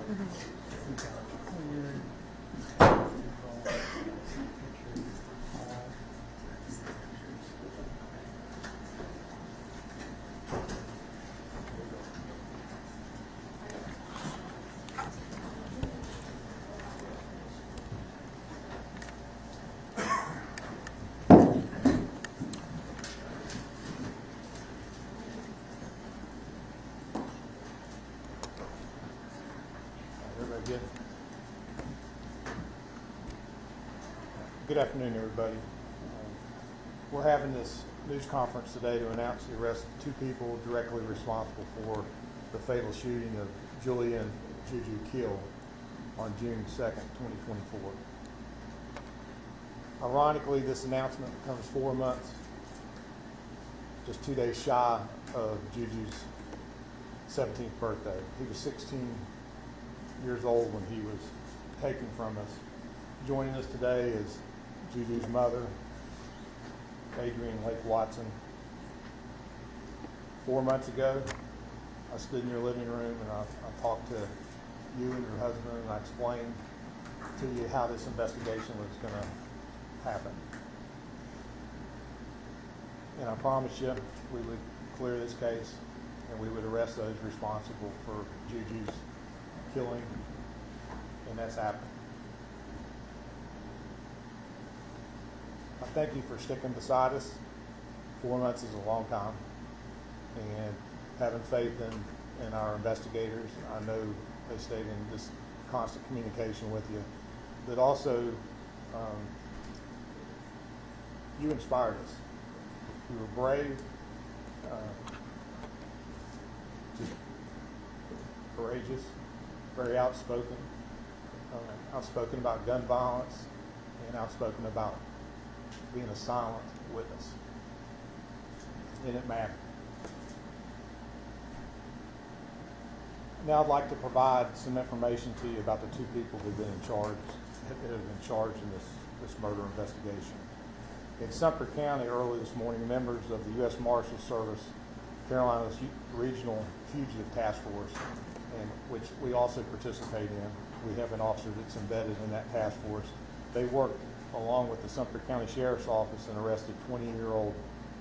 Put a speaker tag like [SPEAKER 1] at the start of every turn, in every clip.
[SPEAKER 1] Everybody good? Good afternoon, everybody. We're having this news conference today to announce the arrest of two people directly responsible for the fatal shooting of Julian Keel on June 2nd, 2024. Ironically, this announcement comes 4 months, just 2 days shy of Juju's 17th birthday. He was 16 years old when he was taken from us. Joining us today is Juju's mother, Adrienne Lake Watson. 4 months ago, I stood in your living room and I talked to you and your husband, and I explained to you how this investigation was going to happen. And I promised you we would clear this case and we would arrest those responsible for Juju's killing, and that's happened. I thank you for sticking beside us. 4 months is a long time, and having faith in our investigators. I know they stayed in this constant communication with you, but also you inspired us. You were brave, just courageous, very outspoken about gun violence, and outspoken about being a silent witness. And it mattered. Now I'd like to provide some information to you about the two people who have been charged in this murder investigation. In Sumter County early this morning, members of the U.S. Marshal Service, Carolina's Regional Fugitive Task Force, and which we also participate in. We have an officer that's embedded in that task force. They worked along with the Sumter County Sheriff's Office and arrested 20-year-old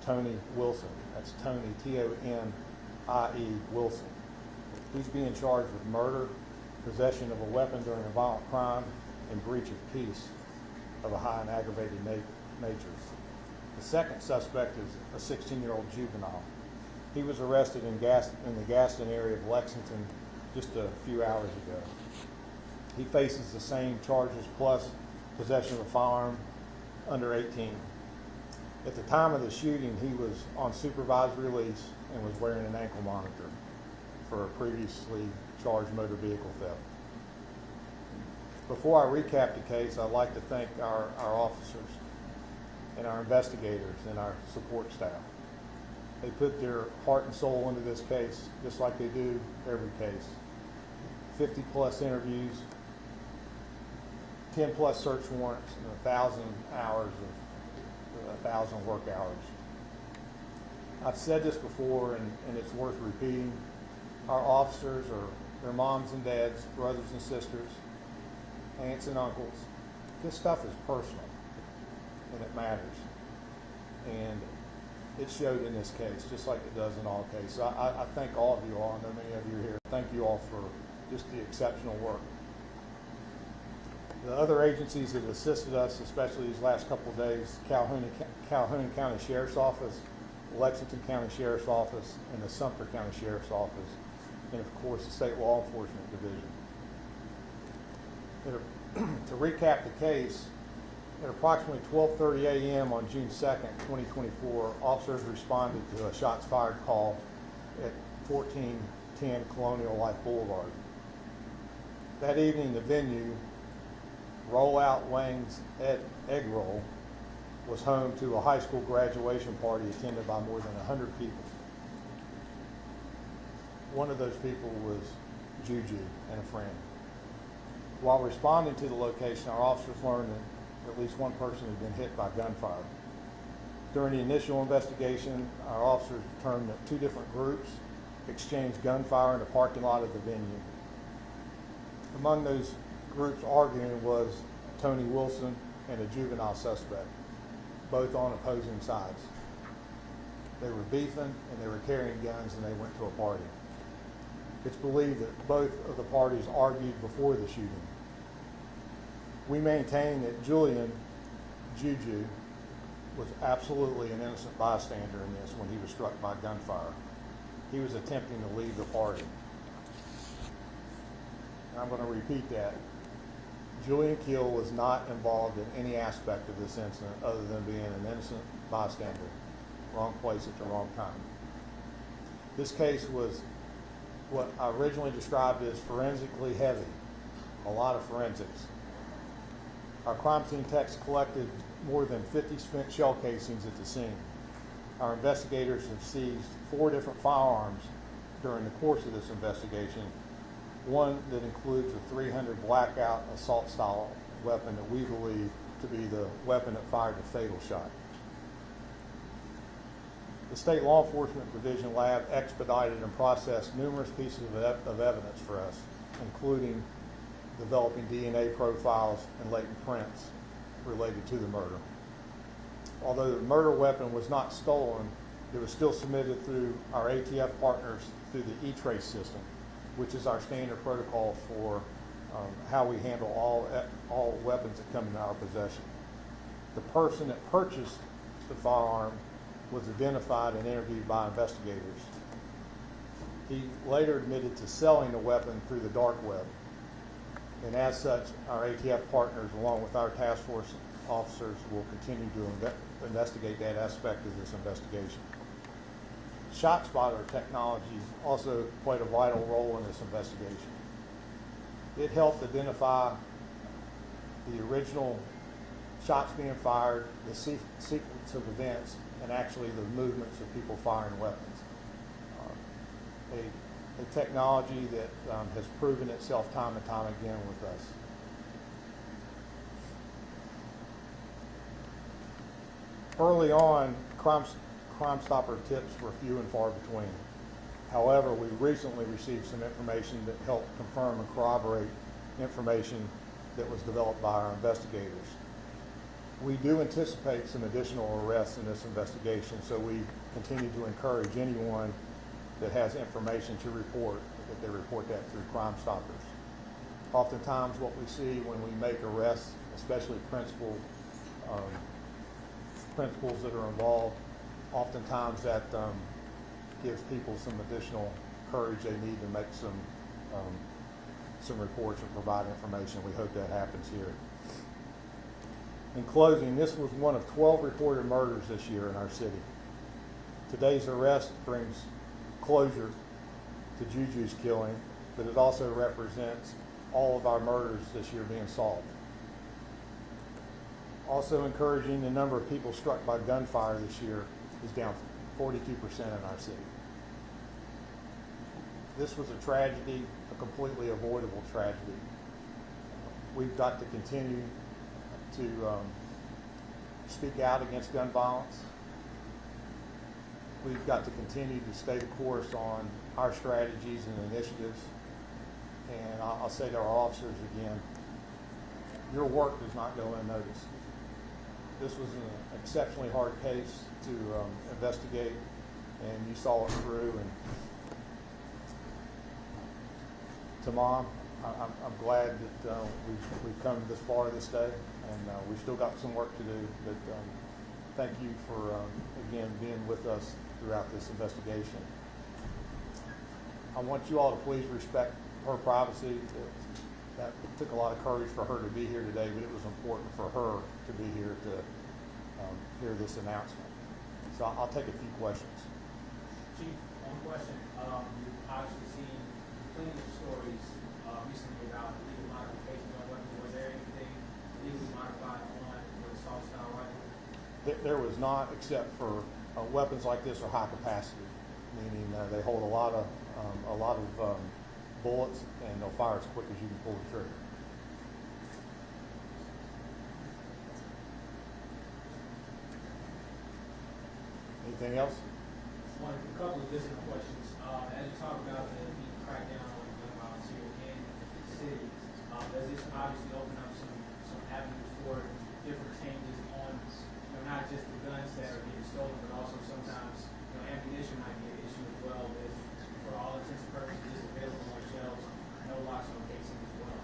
[SPEAKER 1] Tony Wilson. That's Tony, T-O-N-I-E, Wilson. He's being charged with murder, possession of a weapon during a violent crime, and breach of peace of a high and aggravated nature. The second suspect is a 16-year-old juvenile. He was arrested in the Gaston area of Lexington just a few hours ago. He faces the same charges plus possession of a firearm under 18. At the time of the shooting, he was on supervised release and was wearing an ankle monitor for a previously charged motor vehicle theft. Before I recap the case, I'd like to thank our officers and our investigators and our support staff. They put their heart and soul into this case, just like they do every case. 50 plus interviews, 10 plus search warrants, and 1,000 work hours. I've said this before, and it's worth repeating. Our officers are their moms and dads, brothers and sisters, aunts and uncles. This stuff is personal, and it matters. And it showed in this case, just like it does in all cases. I thank all of you all. I know many of you are here. Thank you all for just the exceptional work. The other agencies that assisted us, especially these last couple of days, Calhoun County Sheriff's Office, Lexington County Sheriff's Office, and the Sumter County Sheriff's Office, and of course the State Law Enforcement Division. To recap the case, at approximately 12:30 a.m. on June 2nd, 2024, officers responded to a shots fired call at 1410 Colonial Life Boulevard. That evening, the venue, Rollout Wang's Egg Roll, was home to a high school graduation party attended by more than 100 people. One of those people was Juju and a friend. While responding to the location, our officers learned that at least one person had been hit by gunfire. During the initial investigation, our officers determined that two different groups exchanged gunfire in the parking lot of the venue. Among those groups arguing was Tony Wilson and a juvenile suspect, both on opposing sides. They were beefing and they were carrying guns and they went to a party. It's believed that both of the parties argued before the shooting. We maintain that Julian Juju was absolutely an innocent bystander in this when he was struck by gunfire. He was attempting to leave the party. And I'm going to repeat that. Julian Keel was not involved in any aspect of this incident other than being an innocent bystander. Wrong place at the wrong time. This case was what I originally described as forensically heavy, a lot of forensics. Our crime scene techs collected more than 50 spent shell casings at the scene. Our investigators have seized 4 different firearms during the course of this investigation, one that includes a .300 blackout assault style weapon that we believe to be the weapon that fired the fatal shot. The State Law Enforcement Division lab expedited and processed numerous pieces of evidence for us, including developing DNA profiles and latent prints related to the murder. Although the murder weapon was not stolen, it was still submitted through our ATF partners through the E-Trace system, which is our standard protocol for how we handle all weapons that come into our possession. The person that purchased the firearm was identified and interviewed by investigators. He later admitted to selling the weapon through the dark web. And as such, our ATF partners, along with our task force officers, will continue to investigate that aspect of this investigation. ShotSpotter technology also played a vital role in this investigation. It helped identify the original shots being fired, the sequence of events, and actually the movements of people firing weapons. A technology that has proven itself time and time again with us. Early on, Crime Stopper tips were few and far between. However, we recently received some information that helped confirm and corroborate information that was developed by our investigators. We do anticipate some additional arrests in this investigation, so we continue to encourage anyone that has information to report, that they report that through Crime Stoppers. Oftentimes what we see when we make arrests, especially principals that are involved, oftentimes that gives people some additional courage they need to make some reports and provide information. We hope that happens here. In closing, this was one of 12 reported murders this year in our city. Today's arrest brings closure to Juju's killing, but it also represents all of our murders this year being solved. Also encouraging, the number of people struck by gunfire this year is down 42% in our city. This was a tragedy, a completely avoidable tragedy. We've got to continue to speak out against gun violence. We've got to continue to stay the course on our strategies and initiatives. And I'll say to our officers again, your work does not go unnoticed. This was an exceptionally hard case to investigate, and you saw it through. And to Mom, I'm glad that we've come this far this day, and we've still got some work to do. But thank you for again being with us throughout this investigation. I want you all to please respect her privacy. That took a lot of courage for her to be here today, but it was important for her to be here to hear this announcement. So I'll take a few questions.
[SPEAKER 2] Chief, one question. You've obviously seen plenty of stories recently about legal modifications on weapons. Was there anything legally modified on the assault style rifle?
[SPEAKER 1] There was not, except for weapons like this are high capacity, meaning they hold a lot of bullets, and they'll fire as quick as you can pull the trigger. Anything else?
[SPEAKER 2] A couple of listener questions. As you talk about the crackdown on gun violence here in the city, does this obviously open up some avenues for different changes on, not just the guns that are getting stolen, but also sometimes, ammunition might be an issue as well, with, for all intents and purposes, just available on shelves, no locks on casing as well.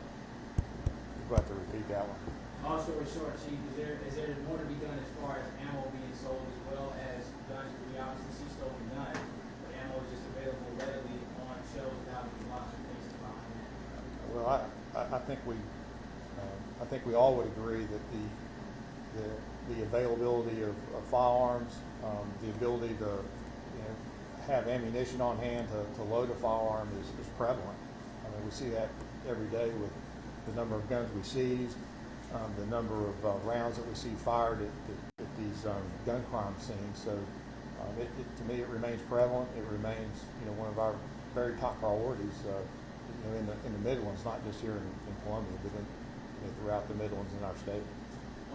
[SPEAKER 1] You'll have to repeat that one.
[SPEAKER 2] Long story short, Chief, is there more to be done as far as ammo being sold as well as guns? We obviously see stolen guns, but ammo is just available readily on shelves without any locks or cases behind it.
[SPEAKER 1] Well, I think we all would agree that the availability of firearms, the ability to have ammunition on hand to load a firearm is prevalent. I mean, we see that every day with the number of guns we seize, the number of rounds that we see fired at these gun crime scenes. So to me, it remains prevalent. It remains one of our very top priorities in the Midlands, not just here in Columbia, but throughout the Midlands in our state.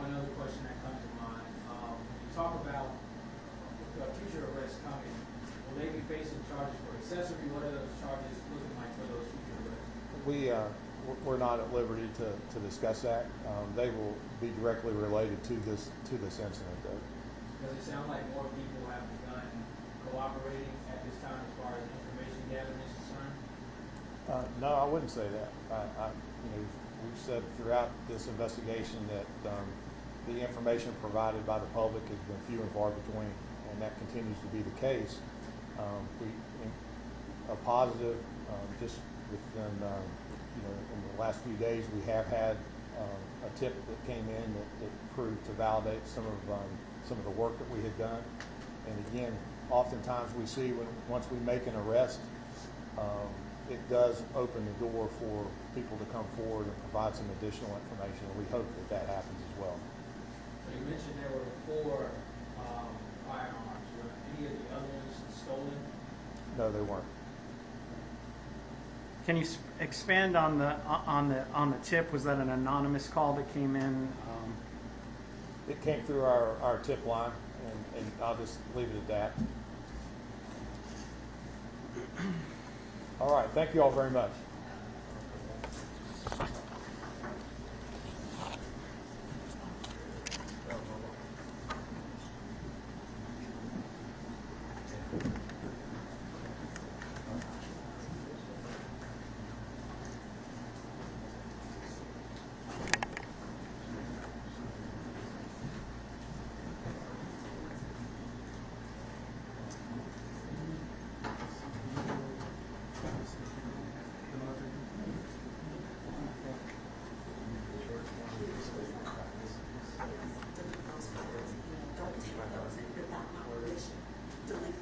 [SPEAKER 2] One other question that comes to mind, when you talk about future arrests coming, will they be facing charges for accessory? What are those charges looking like for those future arrests?
[SPEAKER 1] We're not at liberty to discuss that. They will be directly related to this incident, though.
[SPEAKER 2] Does it sound like more people have begun cooperating at this time as far as information gathering is concerned?
[SPEAKER 1] No, I wouldn't say that. We've said throughout this investigation that the information provided by the public has been few and far between, and that continues to be the case. A positive, just within in the last few days, we have had a tip that came in that proved to validate some of the work that we had done. And again, oftentimes we see once we make an arrest, it does open the door for people to come forward and provide some additional information, and we hope that happens as well.
[SPEAKER 2] So you mentioned there were 4 firearms. Were any of the other ones stolen?
[SPEAKER 1] No, they weren't.
[SPEAKER 3] Can you expand on the tip? Was that an anonymous call that came in?
[SPEAKER 1] It came through our tip line, and I'll just leave it at that. All right, thank you all very much.
[SPEAKER 4] Don't take those without my permission. Delete